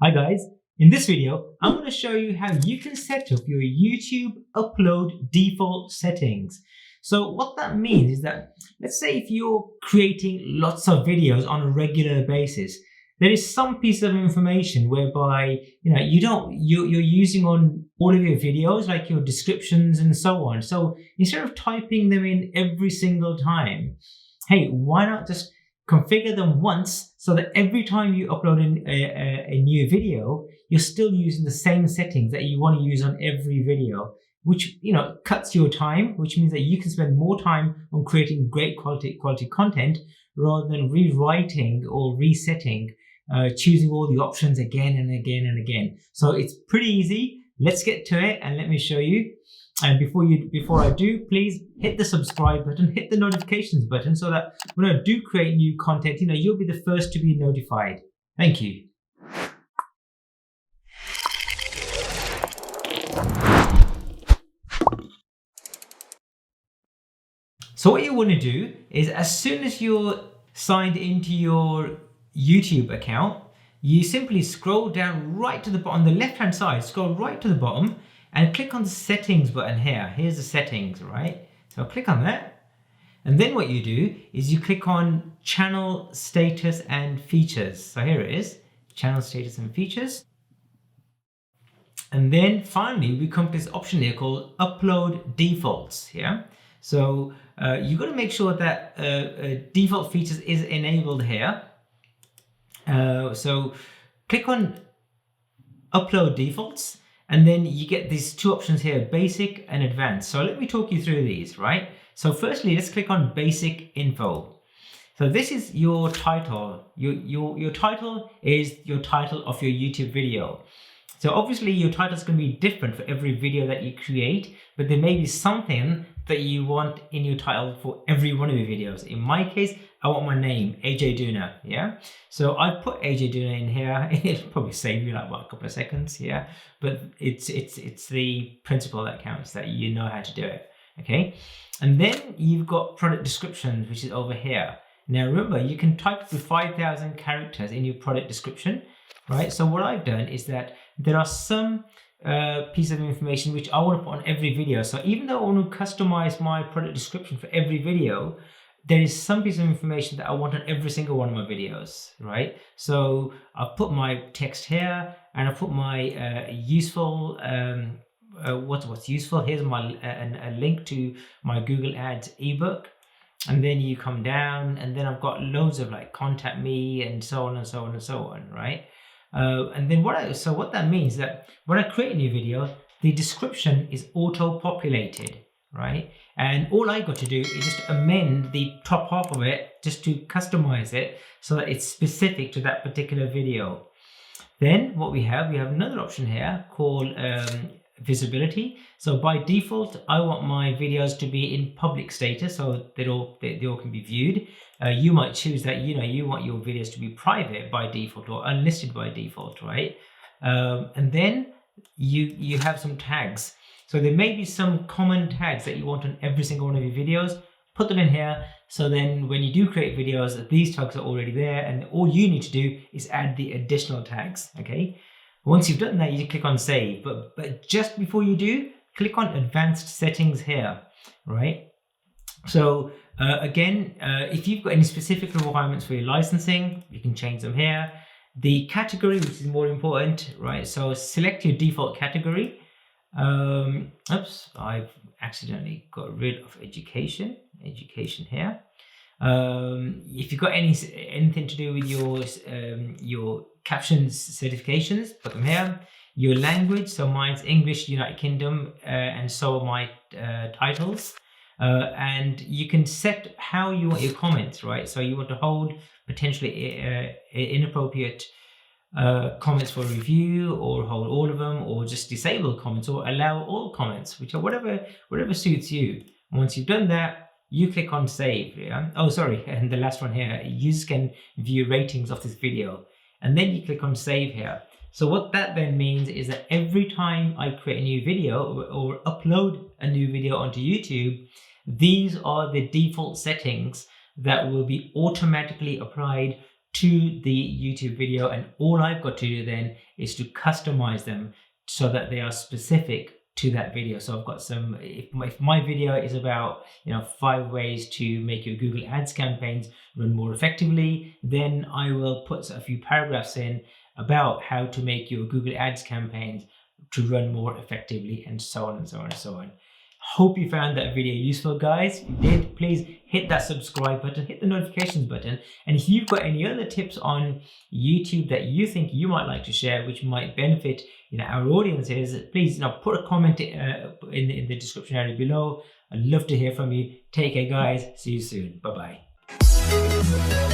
Hi guys, in this video, I'm going to show you how you can set up your YouTube upload default settings. So what that means is that, let's say if you're creating lots of videos on a regular basis, there is some piece of information whereby, you're using on all of your videos, like your descriptions and so on. So instead of typing them in every single time, hey, why not just configure them once so that every time you upload a new video, you're still using the same settings that you want to use on every video, which cuts your time, which means that you can spend more time on creating great quality content rather than rewriting or resetting, choosing all the options again and again and again. So it's pretty easy. Let's get to it and let me show you. And before I do, please hit the subscribe button, hit the notifications button so that when I do create new content, you'll be the first to be notified. Thank you. So what you want to do is, as soon as you're signed into your YouTube account, you simply scroll down right to the bottom, on the left-hand side, scroll right to the bottom, and click on the settings button here. Here's the settings, right? So click on that. And then what you do is you click on channel status and features. So here it is, channel status and features. And then finally, we come to this option here called upload defaults. Yeah. So you've got to make sure that default features is enabled here. So click on upload defaults. And then you get these two options here, basic and advanced. So let me talk you through these, right? So firstly, let's click on basic info. So this is your title. Your title is your title of your YouTube video. So obviously your title is going to be different for every video that you create, but there may be something that you want in your title for every one of your videos. In my case, I want my name, Ajay Dhunna, yeah? So I put Ajay Dhunna in here. It'll probably save you like, what, a couple of seconds, yeah? But it's the principle that counts, that you know how to do it, okay? And then you've got product descriptions, which is over here. Now remember, you can type up to 5,000 characters in your product description, right? So what I've done is that there are some piece of information which I want to put on every video. So even though I want to customize my product description for every video, there is some piece of information that I want on every single one of my videos, right? So I've put my text here, and I put my useful, what's useful. Here's my a link to my Google Ads ebook. And then you come down, and then I've got loads of like contact me and so on and so on and so on, right? And then what that means is that when I create a new video, the description is auto-populated, right? And all I got to do is just amend the top half of it just to customize it so that it's specific to that particular video. Then what we have another option here called visibility. So by default, I want my videos to be in public status, so they all can be viewed. You might choose that you want your videos to be private by default or unlisted by default, right? And then you have some tags. So there may be some common tags that you want on every single one of your videos. Put them in here. So then when you do create videos, these tags are already there, and all you need to do is add the additional tags, okay? Once you've done that, you click on save, but just before you do, click on advanced settings here, right? So again, if you've got any specific requirements for your licensing, you can change them here. The category, which is more important, right? So select your default category. Oops, I've accidentally got rid of education here. If you've got anything to do with your Caption certifications, put them here. Your language, so mine's English, United Kingdom, and so are my titles. And you can set how you want your comments, right? So you want to hold potentially inappropriate comments for review, or hold all of them, or just disable comments, or allow all comments, which are whatever suits you. Once you've done that, you click on save. Yeah. Oh, sorry, and the last one here, users can view ratings of this video, and then you click on save here. So what that then means is that every time I create a new video or upload a new video onto YouTube, these are the default settings that will be automatically applied to the YouTube video, and all I've got to do then is to customize them so that they are specific to that video. So I've got some, if my video is about 5 ways to make your Google Ads campaigns run more effectively, then I will put a few paragraphs in about how to make your Google Ads campaigns to run more effectively, and so on and so on and so on. Hope you found that video useful, guys. If you did, please hit that subscribe button, hit the notifications button, and if you've got any other tips on YouTube that you think you might like to share, which might benefit our audiences, please put a comment in the description area below. I'd love to hear from you. Take care, guys. See you soon. Bye bye.